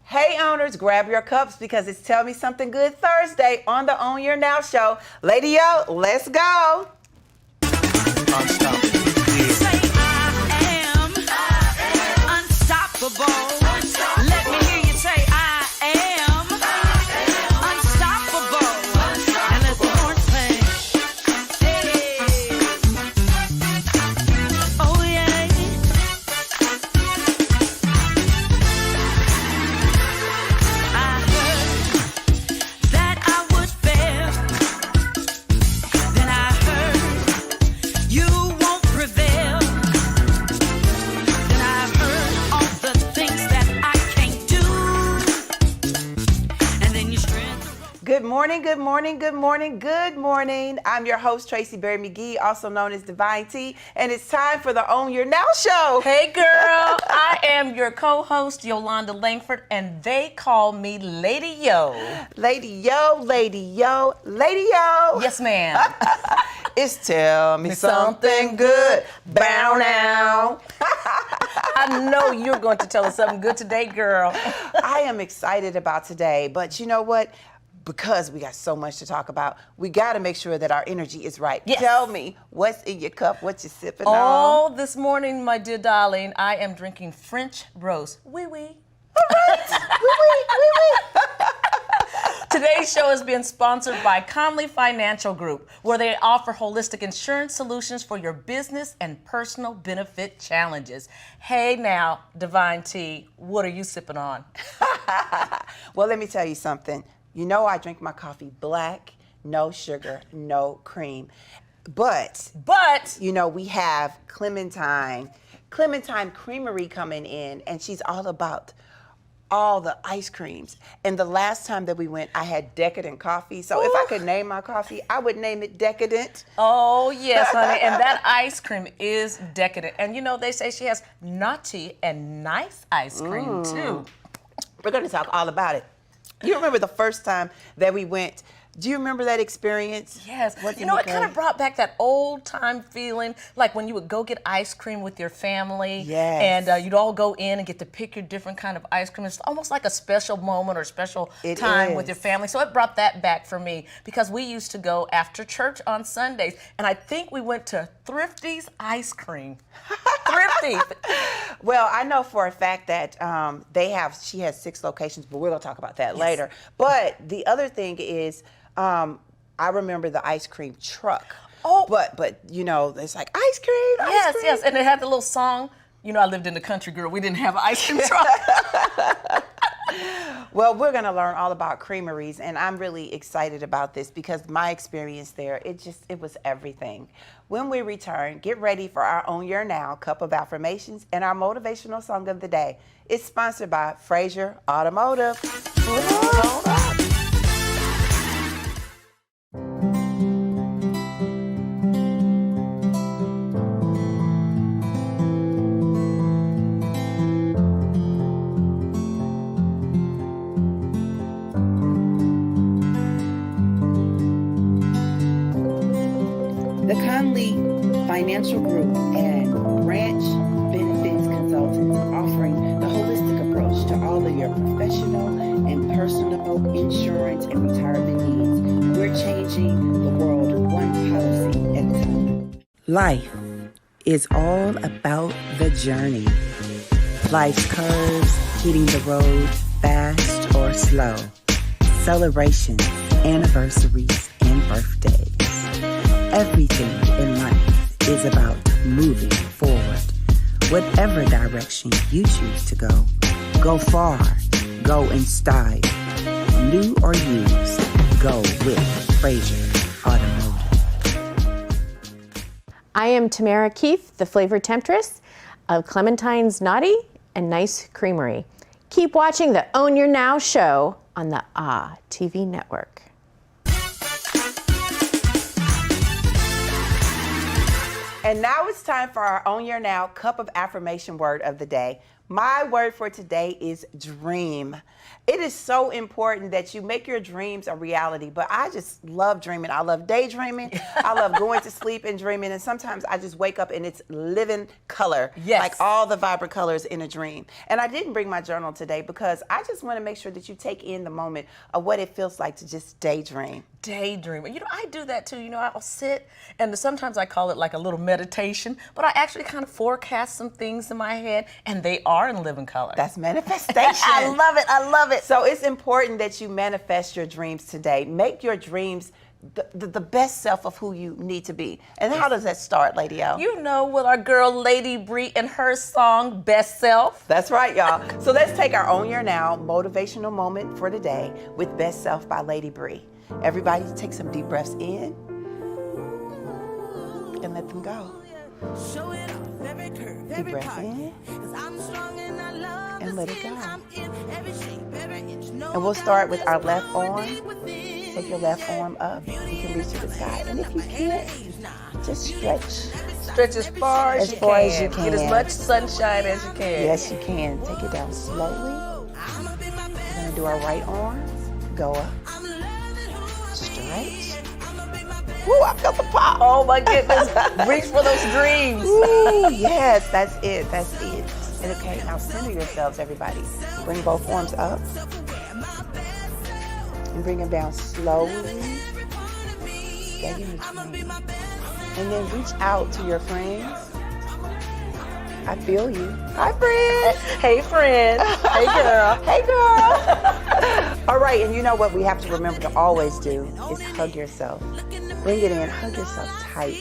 Hey owners, grab your cups because it's Tell Me Something Good Thursday on the Own Your Now show. Lady Yo, let's go. Unstoppable. Say I am unstoppable. Let me hear you say I am unstoppable. And let the horns play. Hey. Oh yeah. I heard that I would fail. Then I heard you won't prevail. Then I've heard all the things that I can't do. And then you strength. Good morning, good morning, good morning, good morning. I'm your host, Tracy Berry McGee, also known as Divine T, and it's time for the Own Your Now show. Hey girl, I am your co-host Yolanda Langford, and they call me Lady Yo. Lady Yo, Lady Yo, Lady Yo. Yes, ma'am. It's Tell Me Something Good. Bow now. I know you're going to tell us something good today, girl. I am excited about today, but you know what? Because we got so much to talk about, we got to make sure that our energy is right. Yes. Tell me, what's in your cup? What you sipping on? Oh, this morning, my dear darling, I am drinking French roast. Oui, oui. Today's show is being sponsored by Conley Financial Group, where they offer holistic insurance solutions for your business and personal benefit challenges. Hey now, Divine T, what are you sipping on? Well, let me tell you something. You know I drink my coffee black, no sugar, no cream. But, you know, we have Clementine Creamery coming in, and she's all about all the ice creams. And the last time that we went, I had decadent coffee. So if I could name my coffee, I would name it Decadent. Oh, yes, honey. And that ice cream is decadent. And you know, they say she has naughty and nice ice cream, too. We're going to talk all about it. You remember the first time that we went? Do you remember that experience? Yes. Wasn't You know, it good? kind of brought back that old time feeling, like when you would go get ice cream with your family. Yes. And you'd all go in and get to pick your different kind of ice cream. It's almost like a special moment or special It time with is. your family. So it brought that back for me because we used to go after church on Sundays. And I think we went to Thrifty's Ice Cream. Thrifty. Well, I know for a fact that she has 6 locations, but we're going to talk about that later. But the other thing is, I remember the ice cream truck. Oh. But you know, it's like ice cream, ice cream. Yes. And it had the little song. You know, I lived in the country, girl. We didn't have an ice cream truck. Well, we're going to learn all about creameries, and I'm really excited about this because my experience there, it was everything. When we return, get ready for our Own Your Now cup of affirmations and our motivational song of the day. It's sponsored by Fraser Automotive. The Conley Financial Group and Branch Benefits Consultants offering the holistic approach to all of your professional and personal insurance and retirement needs. We're changing the world one policy at a time. Life is all about the journey. Life's curves, hitting the road fast or slow. Celebrations, anniversaries, and birthdays. Everything in life is about moving forward. Whatever direction you choose to go far, go in style. New or used, go with Fraser Automotive. I am Tamara Keefe, the flavor temptress of Clementines Naughty and Nice Creamery. Keep watching the Own Your Now show on the TV network. And now it's time for our Own Your Now cup of affirmation word of the day. My word for today is dream. It is so important that you make your dreams a reality, but I just love dreaming. I love daydreaming. I love going to sleep and dreaming, and sometimes I just wake up and it's living color, Yes. like all the vibrant colors in a dream. And I didn't bring my journal today because I just want to make sure that you take in the moment of what it feels like to just daydream. Daydreaming. You know, I do that too. You know, I'll sit and sometimes I call it like a little meditation, but I actually kind of forecast some things in my head and they are in living color. That's manifestation. I love it. I love it. So it's important that you manifest your dreams today. Make your dreams the best self of who you need to be. And how does that start, Lady L? You know, with our girl Lady Bree and her song Best Self. That's right, y'all. So let's take our Own Your Now motivational moment for today with Best Self by Lady Bree. Everybody take some deep breaths in and let them go. Show it off every curve, Deep every breath part. in 'Cause I'm strong and I love and the let it skin. go. I'm in every shape, every inch. No And we'll start with our left power arm. deep within. Take your left arm up. You can reach to the sky. And if you can't, just stretch. Stretch as far as, As far as you Get as can. much sunshine as you can. Yes, you can. Take it down slowly. We're going to do our right arms. Go up. Stretch. Woo, I felt the pop. Oh my goodness. Reach for those dreams. Ooh, yes, that's it. That's it. And okay, now center yourselves, everybody. Bring both arms up. And bring them down slowly. Stay in the dream. And then reach out to your friends. I feel you. Hi, friends. Hey friend. Hey girl. Hey, girl. All right, and you know what we have to remember to always do is hug yourself. Bring it in. Hug yourself tight.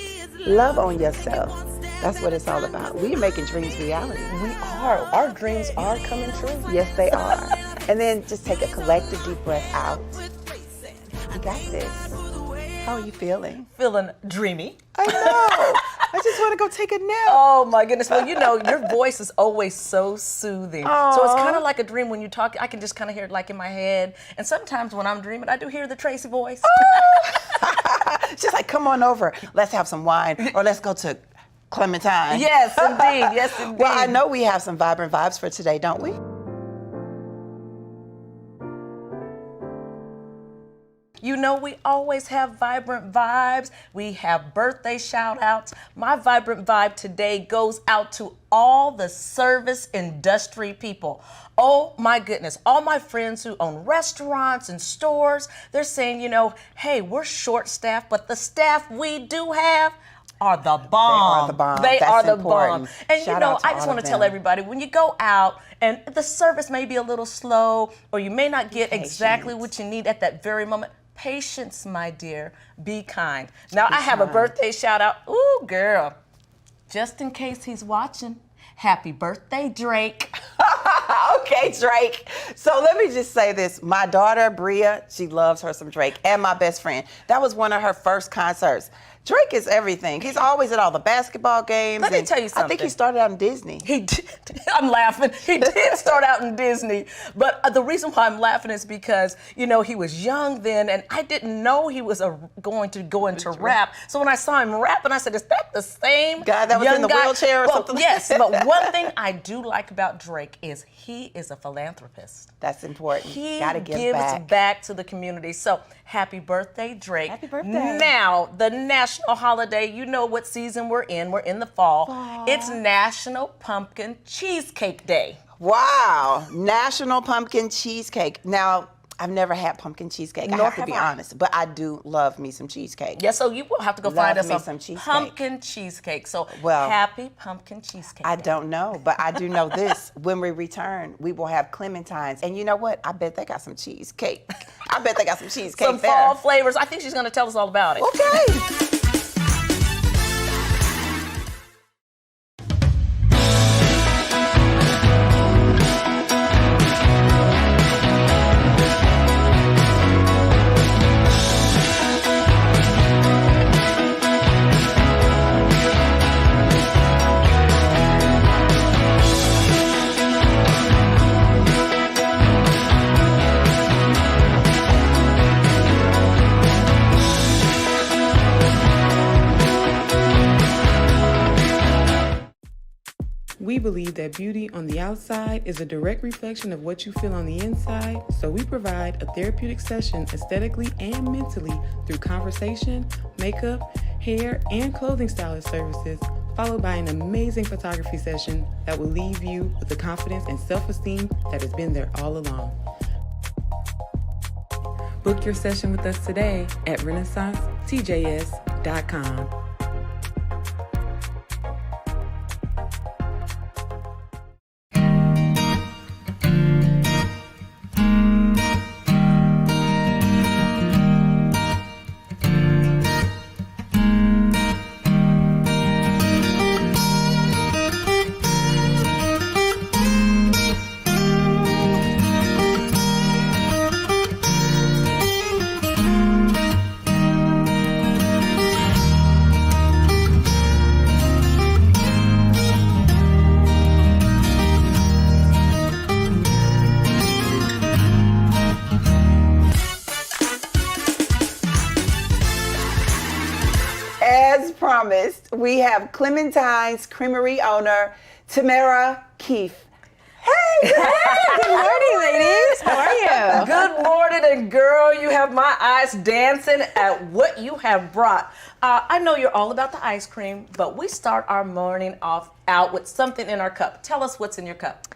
Love on yourself. That's what it's all about. We are making dreams reality. We are. Our dreams are coming true. Yes, they are. And then just take a collective deep breath out. You got this. How are you feeling? Feeling dreamy. I know. I just want to go take a nap. Oh my goodness. Well, you know, your voice is always so soothing. So it's kind of like a dream when you talk. I can just kind of hear it like in my head. And sometimes when I'm dreaming, I do hear the Tracy voice. She's like, come on over. Let's have some wine. Or let's go to Clementines. Yes, indeed. Yes, indeed. Well, I know we have some vibrant vibes for today, don't we? You know, we always have vibrant vibes. We have birthday shout outs. My vibrant vibe today goes out to all the service industry people. Oh my goodness, all my friends who own restaurants and stores, they're saying, you know, hey, we're short staffed, but the staff we do have are the bomb. They are the bomb. They That's are the important. bomb. And Shout you know, out to I just all want of to tell them. everybody, when you go out and the service may be a little slow or you may not get exactly patient. what you need at that very moment, patience, my dear. Be kind. Now, I have a birthday shout out. Ooh, girl. Just in case he's watching, happy birthday, Drake. Okay, Drake. So let me just say this. My daughter, Bria, she loves her some Drake. And my best friend. That was one of her first concerts. Drake is everything. He's always at all the basketball games. Let me and tell you I think he something. started out in Disney. He did. I'm laughing. He did start out in Disney. But the reason why I'm laughing is because, you know, he was young then, and I didn't know he was going to go into rap. So when I saw him rapping, I said, is that the same Guy that was young in the guy? wheelchair or Well, something? Yes, but one thing I do like about Drake is he is a philanthropist. That's important. He Gotta give gives back. back to the community. So happy birthday, Drake. Happy birthday. Now, the national holiday, you know what season we're in. We're in the fall. It's National Pumpkin Cheesecake Day. Wow. National Pumpkin Cheesecake. Now, I've never had pumpkin cheesecake. I Nor have to have be I. honest, but I do love me some cheesecake. Yeah, so you will have to go Love find us me some some cheesecake. pumpkin cheesecake. So Well, happy pumpkin cheesecake I Day. don't know, but I do know this. When we return, we will have Clementines. And you know what? I bet they got some cheesecake. I bet they got some cheesecake Some there. fall flavors. I think she's going to tell us all about it. Okay. believe that beauty on the outside is a direct reflection of what you feel on the inside, so we provide a therapeutic session aesthetically and mentally through conversation, makeup, hair, and clothing stylist services, followed by an amazing photography session that will leave you with the confidence and self-esteem that has been there all along. Book your session with us today at renaissancetjs.com. As promised, we have Clementines Creamery owner Tamara Keefe. Hey, Good morning, ladies. How are you? Good morning, and girl, you have my eyes dancing at what you have brought. I know you're all about the ice cream, but we start our morning off out with something in our cup. Tell us what's in your cup.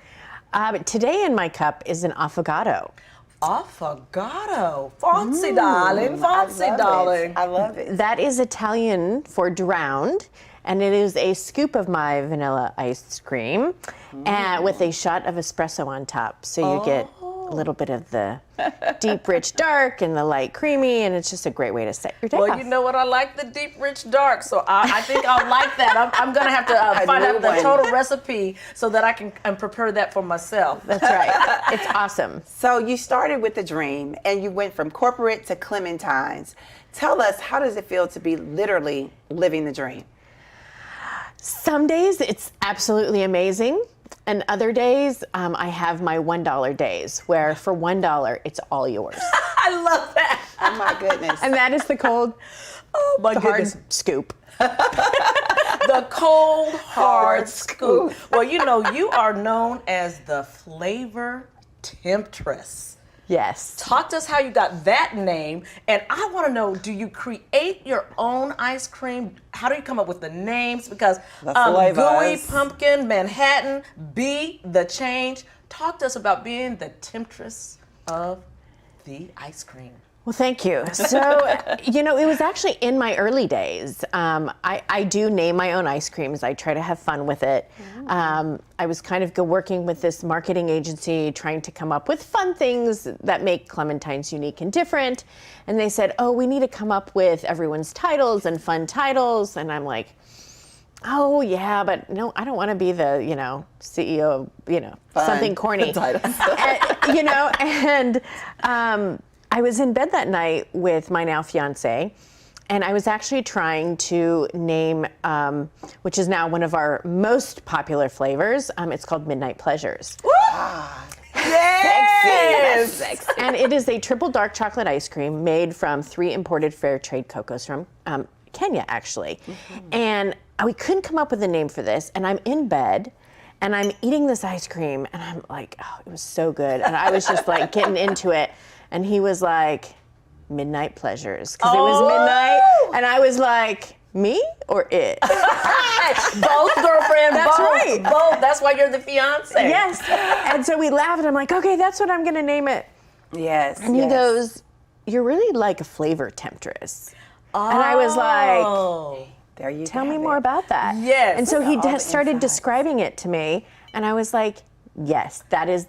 Today in my cup is an affogato. Affogato. Fancy, darling. Fancy, darling. I love it. That is Italian for drowned, and it is a scoop of my vanilla ice cream and with a shot of espresso on top. So you get a little bit of the deep, rich, dark and the light creamy, and it's just a great way to set your day Well, off. you know what? I like the deep, rich, dark, so I think I'll like that. I'm going to have to find out the total recipe so that I can prepare that for myself. That's right. It's awesome. So you started with a dream and you went from corporate to Clementines. Tell us, how does it feel to be literally living the dream? Some days it's absolutely amazing. And other days, I have my $1 days, where for $1, it's all yours. I love that. Oh my goodness. And that is the cold, My the hard goodness. scoop. The cold, hard scoop. Well, you know, you are known as the flavor temptress. Yes. Talk to us how you got that name. And I want to know, do you create your own ice cream? How do you come up with the names? Because The flavors. gooey, pumpkin, Manhattan, be the change. Talk to us about being the temptress of the ice cream. Well, thank you. So, you know, it was actually in my early days. I do name my own ice creams. I try to have fun with it. I was kind of working with this marketing agency, trying to come up with fun things that make Clementines unique and different. And they said, oh, we need to come up with everyone's titles and fun titles. And I'm like, oh, yeah, but no, I don't want to be the, CEO of, something corny. I was in bed that night with my now fiance, and I was actually trying to name, which is now one of our most popular flavors. It's called Midnight Pleasures. Yes! Sexy. And it is a triple dark chocolate ice cream made from 3 imported fair trade cocos from Kenya, actually. And we couldn't come up with a name for this, and I'm in bed, and I'm eating this ice cream, and I'm like, oh, it was so good. And I was just like getting into it. And he was like, Midnight Pleasures, because it was midnight. And I was like, me or it? Both, girlfriend. That's both, right. Both. That's why you're the fiance. Yes. And so we laughed, and I'm like, okay, that's what I'm going to name it. Yes. And he goes, you're really like a flavor temptress. And I was like, there you tell have me it. more about that. Yes. And so he All the started insides. describing it to me, and I was like, yes, that is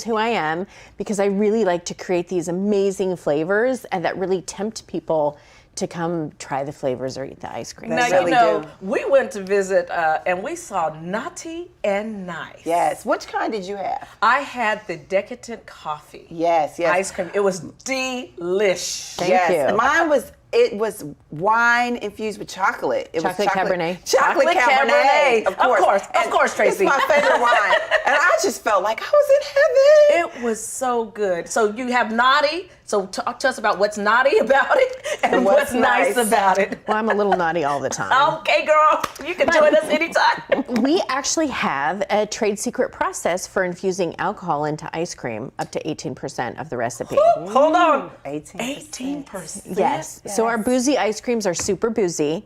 who I am, because I really like to create these amazing flavors and that really tempt people to come try the flavors or eat the ice cream. That's Now, really do. we went to visit and we saw Naughty and Nice. Yes. Which kind did you have? I had the decadent coffee. Yes, yes. Ice cream. It was delish. Thank you. Mine was It was wine infused with chocolate. It Chocolate was Cabernet. Chocolate Cabernet. Of course, Tracy. It's my favorite wine. And I just felt like I was in heaven. It was so good. So you have naughty. So talk to us about what's naughty about it and what's nice about it. Well, I'm a little naughty all the time. Okay, girl. You can join us anytime. We actually have a trade secret process for infusing alcohol into ice cream, up to 18% of the recipe. Hold on. 18%. 18%. Yes. So our boozy ice creams are super boozy.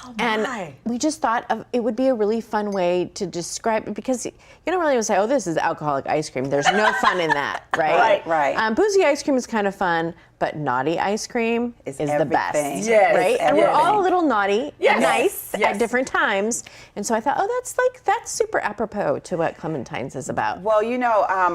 Oh, And my. we just thought it would be a really fun way to describe it, because you don't really want to say, oh, this is alcoholic ice cream. There's no fun in that, right? Right. Boozy ice cream is kind of fun, but naughty ice cream is the best. everything. Yes, Right? And we're everything. all a little naughty, Yes. nice Yes. at different times. And so I thought, oh, that's super apropos to what Clementines is about. Well,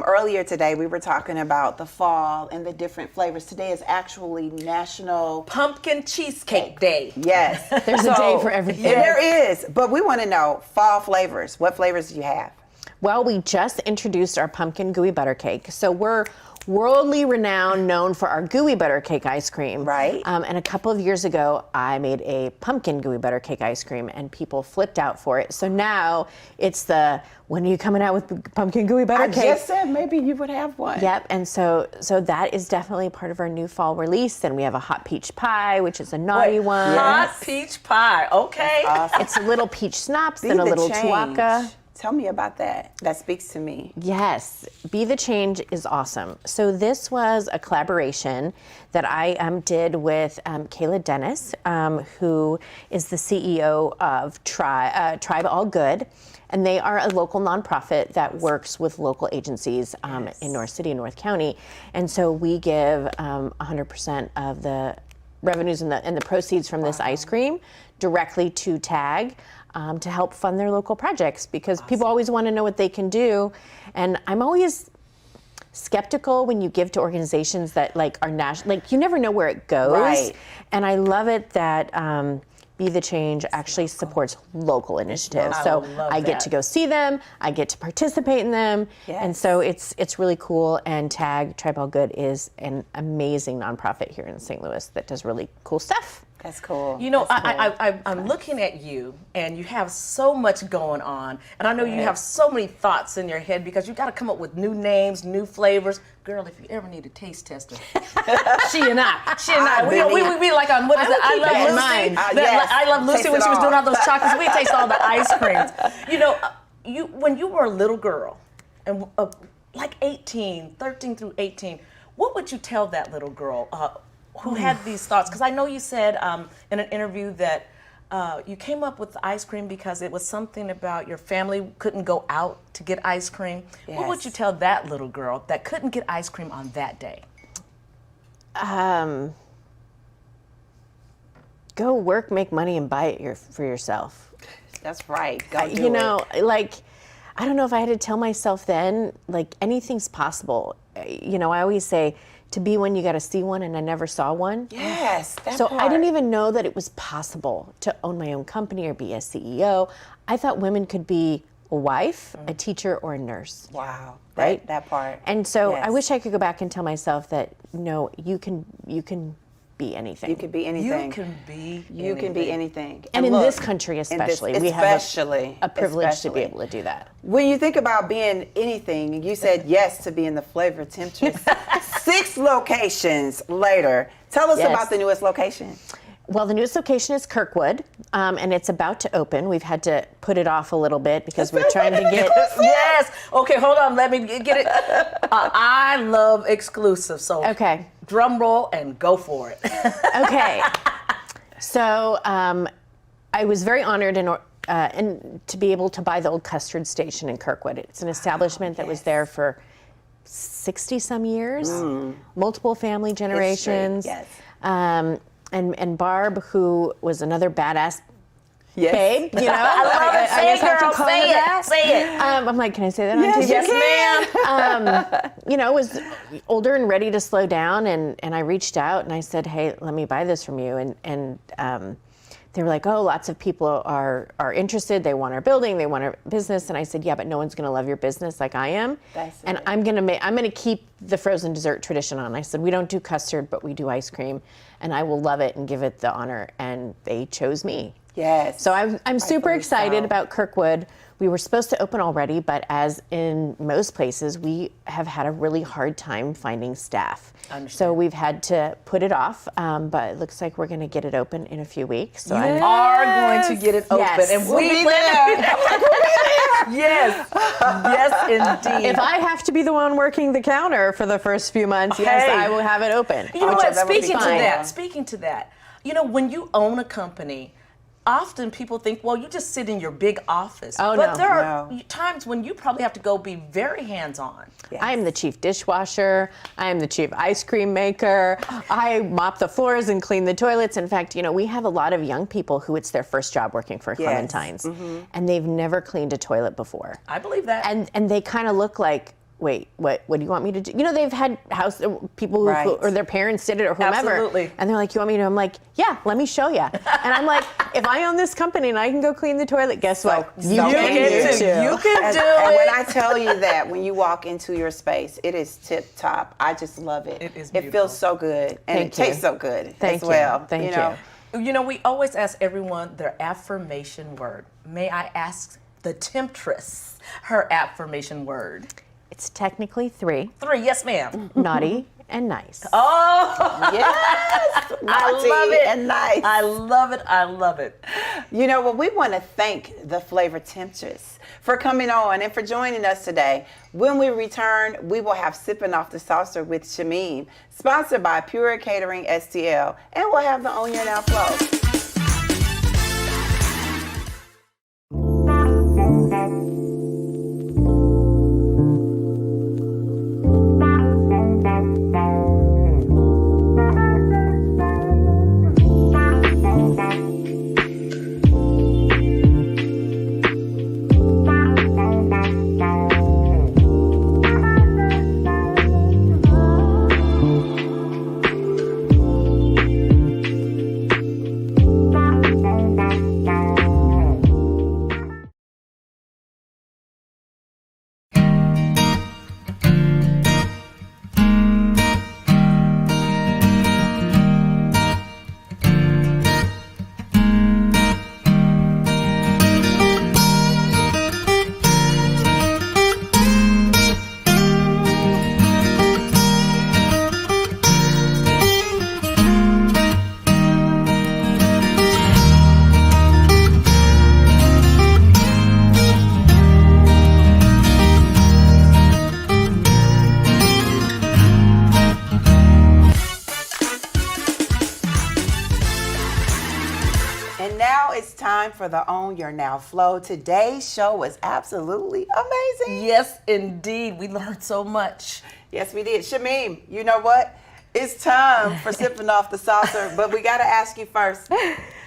earlier today we were talking about the fall and the different flavors. Today is actually National Pumpkin Cheesecake Day. Yes. There's a day for everything. There is, but we want to know fall flavors. What flavors do you have? Well, we just introduced our pumpkin gooey butter cake. So we're worldly renowned, known for our gooey butter cake ice cream. Right. And a couple of years ago, I made a pumpkin gooey butter cake ice cream, and people flipped out for it. So now it's when are you coming out with pumpkin gooey butter I cake? just said maybe you would have one. Yep, and so that is definitely part of our new fall release. And we have a hot peach pie, which is a naughty one. Hot peach pie. Okay. Awesome. It's a little peach schnapps Be and a the little change. tuaca. Tell me about that. That speaks to me. Yes, Be the Change is awesome. So this was a collaboration that I did with Kayla Dennis, who is the CEO of Tribe All Good. And they are a local nonprofit that works with local agencies in North City and North County. And so we give 100% of the revenues and the proceeds from this ice cream directly to TAG. To help fund their local projects, because people always want to know what they can do. And I'm always skeptical when you give to organizations that are national, you never know where it goes. Right. And I love it that Be the Change actually supports local initiatives. So love I get that. to go see them, I get to participate in them. Yes. And so it's really cool. And TAG, Tribe All Good, is an amazing nonprofit here in St. Louis that does really cool stuff. That's cool. I'm looking at you, and you have so much going on, and I know you have so many thoughts in your head, because you got to come up with new names, new flavors. Girl, if you ever need a taste tester, she and I, we be like on, what is it? I keep that in Love mind. Lucy. Yes. I Love Lucy Taste when it she was all. doing all those chocolates. We taste all the ice creams. When you were a little girl, and like 13 through 18, what would you tell that little girl who had these thoughts? Because I know you said in an interview that you came up with ice cream because it was something about your family couldn't go out to get ice cream. What would Yes. you tell that little girl that couldn't get ice cream on that day? Go work, make money, and buy it for yourself. That's right. Go do it. I don't know if I had to tell myself then, anything's possible. I always say, to be one, you got to see one, and I never saw one. Yes. That So part. I didn't even know that it was possible to own my own company or be a CEO. I thought women could be a wife, a teacher, or a nurse. Wow. Right? That part. And so I Yes. wish I could go back and tell myself that, no, you can be anything. You could be anything. You can be You can be anything. and in look, this country especially, we have a privilege to be able to do that. When you think about being anything, you said yes to being the flavor temptress. 6 locations later. Tell us Yes. about the newest location. Well, the newest location is Kirkwood, and it's about to open. We've had to put it off a little bit because we're trying to get. Yes. Okay, hold on. Let me get it. I love exclusive. So Okay. drum roll and go for it. Okay. So I was very honored and to be able to buy the old custard station in Kirkwood. It's an establishment that was there for 60 some years, multiple family generations. yes. And Barb, who was another badass Yes. babe, I love it. Say it, girl. Say it. Say it. I'm like, can I say that on TV? Yes, ma'am. Was older and ready to slow down, and I reached out and I said, hey, let me buy this from you, and they were like, oh, lots of people are interested. They want our building. They want our business. And I said, yeah, but no one's going to love your business like I am. And I'm going to keep the frozen dessert tradition on. I said, we don't do custard, but we do ice cream. And I will love it and give it the honor. And they chose me. Yes. So I'm super excited about Kirkwood. We were supposed to open already, but as in most places, we have had a really hard time finding staff. So we've had to put it off, but it looks like we're going to get it open in a few weeks. So are going to get it open, Yes. and we plan Yes, yes, indeed. if I have to be the one working the counter for the first few months, yes, Hey. I will have it open. You know what? that would be Speaking to that, you know, when you own a company, often people think, well, you just sit in your big office. Oh, but no. there are times when you probably have to go be very hands-on. I am the chief dishwasher. I am the chief ice cream maker. I mop the floors and clean the toilets. In fact, you know, we have a lot of young people who it's their first job working for Clementines, and they've never cleaned a toilet before. I believe that. And they kind of look like, wait, what do you want me to do? You know, they've had house people who, or their parents did it or whomever. Absolutely. And they're like, you want me to? I'm like, yeah, let me show you. And I'm like, if I own this company and I can go clean the toilet, guess what? You can do too. You can do And it. when I tell you that, when you walk into your space, it is tip top. I just love it. It is It beautiful. feels so good, and Thank it tastes you. so good Thank as you. well. Thank know? You know, we always ask everyone their affirmation word. May I ask the temptress her affirmation word? It's technically 3, 3, yes, ma'am. naughty and nice. Oh, Yes, I naughty love it. and nice. I love it. I love it. You know, well, we want to thank the Flavor Temptress for coming on and for joining us today. When we return, we will have Sippin' Off the Saucer with Shamim, sponsored by Pure Catering STL, and we'll have the On Your Now Flow. And now it's time for the On Your Now Flow. Today's show was absolutely amazing. Yes, indeed. We learned so much. Yes, we did. Shamim, you know what? It's time for Sipping Off the Saucer, but we got to ask you first.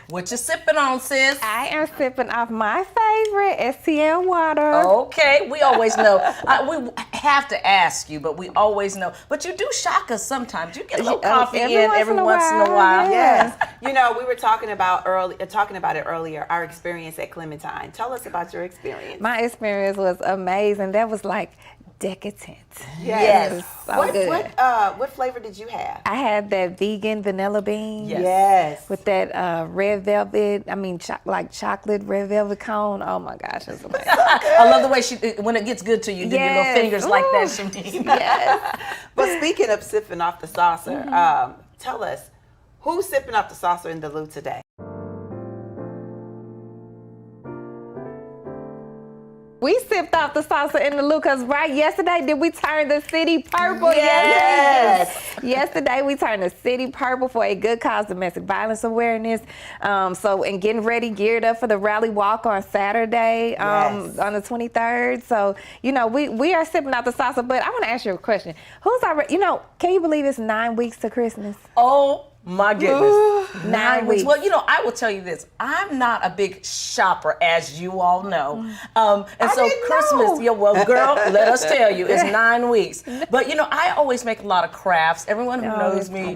What you sipping on, sis? I am sipping off my favorite STL water. Okay, we always know. We have to ask you, but we always know. But you do shock us sometimes. You get a little coffee every once in a while. Yes. You know, we were talking about it earlier, our experience at Clementine. Tell us about your experience. My experience was amazing. That was like decadent. Yes. So good. What flavor did you have? I had that vegan vanilla bean. Yes. With that red velvet, like chocolate red velvet cone. Oh my gosh, it's amazing. I love the way when it gets good to you, then your little Yes. fingers like that, Ooh. Shamim. Yes. But speaking of sipping off the saucer, tell us, who's sipping off the saucer in the Lou today? We sipped off the salsa in the Lou because yesterday did we turn the city purple? Yes. Yesterday we turned the city purple for a good cause, domestic violence awareness. And getting ready, geared up for the rally walk on Saturday on the 23rd. So, you know, we are sipping off the salsa, but I want to ask you a question. Who's already, can you believe it's 9 weeks to Christmas? Oh my goodness. 9 weeks. Well, you know, I will tell you this. I'm not a big shopper, as you all know. And so Christmas, yeah, well, girl, let us tell you, it's 9 weeks. But, you know, I always make a lot of crafts. Everyone who knows me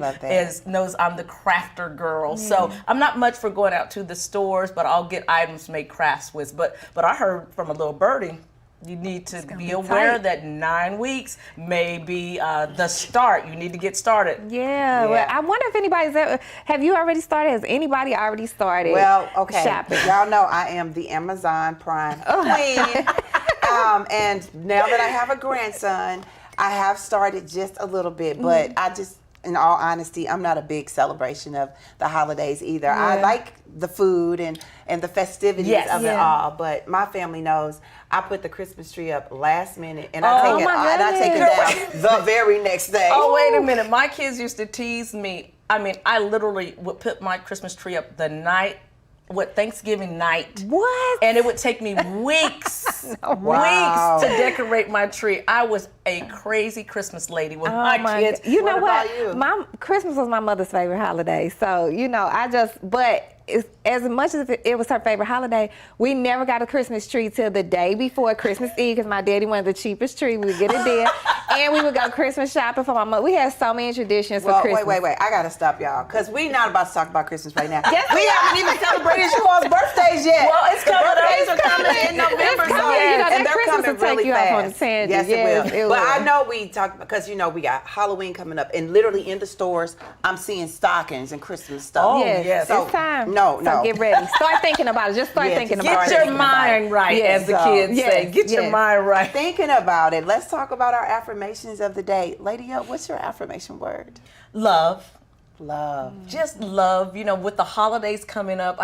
knows I'm the crafter girl. So I'm not much for going out to the stores, but I'll get items to make crafts with. But I heard from a little birdie, you need to be aware that 9 weeks may be the start. You need to get started. Yeah. Well, I wonder if anybody's ever, have you already started? Has anybody already started shopping? Y'all know I am the Amazon Prime queen. And now that I have a grandson, I have started just a little bit, but I just, in all honesty, I'm not a big celebration of the holidays either. I like the food and the festivities of it all, but my family knows I put the Christmas tree up last minute and I take it down the very next day. Oh, wait a minute. My kids used to tease me. I mean, I literally would put my Christmas tree up the night, Thanksgiving night. What? And it would take me weeks to decorate my tree. I was a crazy Christmas lady with my kids. You know what? About you? Christmas was my mother's favorite holiday. So, you know, as much as it was her favorite holiday, we never got a Christmas tree till the day before Christmas Eve because my daddy wanted the cheapest tree. We would get it there. And we would go Christmas shopping for my mother. We had so many traditions for Christmas. Wait. I got to stop y'all because we're not about to talk about Christmas right now. We haven't even celebrated you all's birthdays yet. Well, it's coming up. Birthdays are coming in November. And they're coming really fast. Yes, it will. But I know we talked because, you know, we got Halloween coming up and literally in the stores, I'm seeing stockings and Christmas stuff. Oh, yes. So, it's time. No. So get ready. Start thinking about it. Just start thinking about it. Get your mind right, as the kids say. Get your mind right. Thinking about it. Let's talk about our affirmations of the day. Lady O, what's your affirmation word? Love. Just love. You know, with the holidays coming up,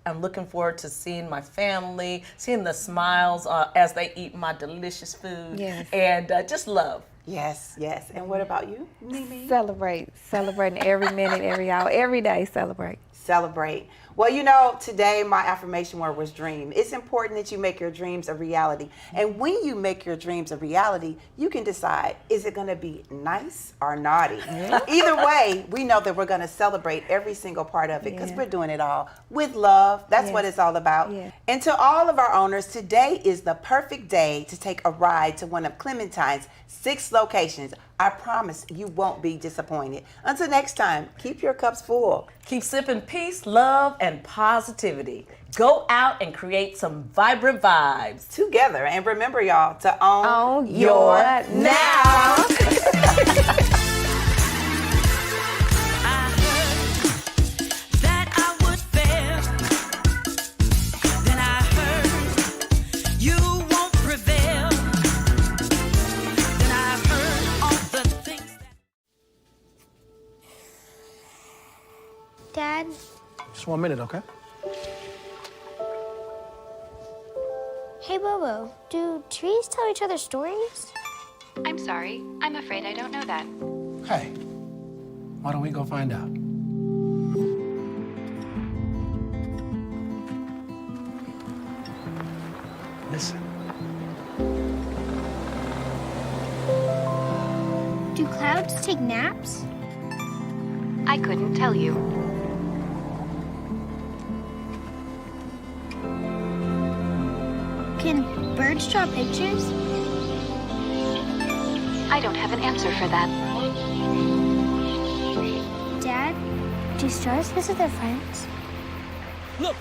I'm looking forward to seeing my family, seeing the smiles as they eat my delicious food. Yes. And just love. Yes. And what about you, Mimi? Celebrating every minute, every hour, every day. Celebrate. Well, you know, today my affirmation word was dream. It's important that you make your dreams a reality. And when you make your dreams a reality, you can decide, is it going to be nice or naughty? Either way, we know that we're going to celebrate every single part of it because we're doing it all with love. That's what it's all about. And to all of our owners, today is the perfect day to take a ride to one of Clementine's 6 locations. I promise you won't be disappointed. Until next time, keep your cups full. Keep sipping peace, love, and positivity. Go out and create some vibrant vibes. Together. And remember, y'all, to own your now. Dad? Just 1 minute, okay? Hey, Bobo, do trees tell each other stories? I'm sorry. I'm afraid I don't know that. Hey, why don't we go find out? Listen. Do clouds take naps? I couldn't tell you. Can birds draw pictures? I don't have an answer for that. Dad, do stars visit their friends? Look,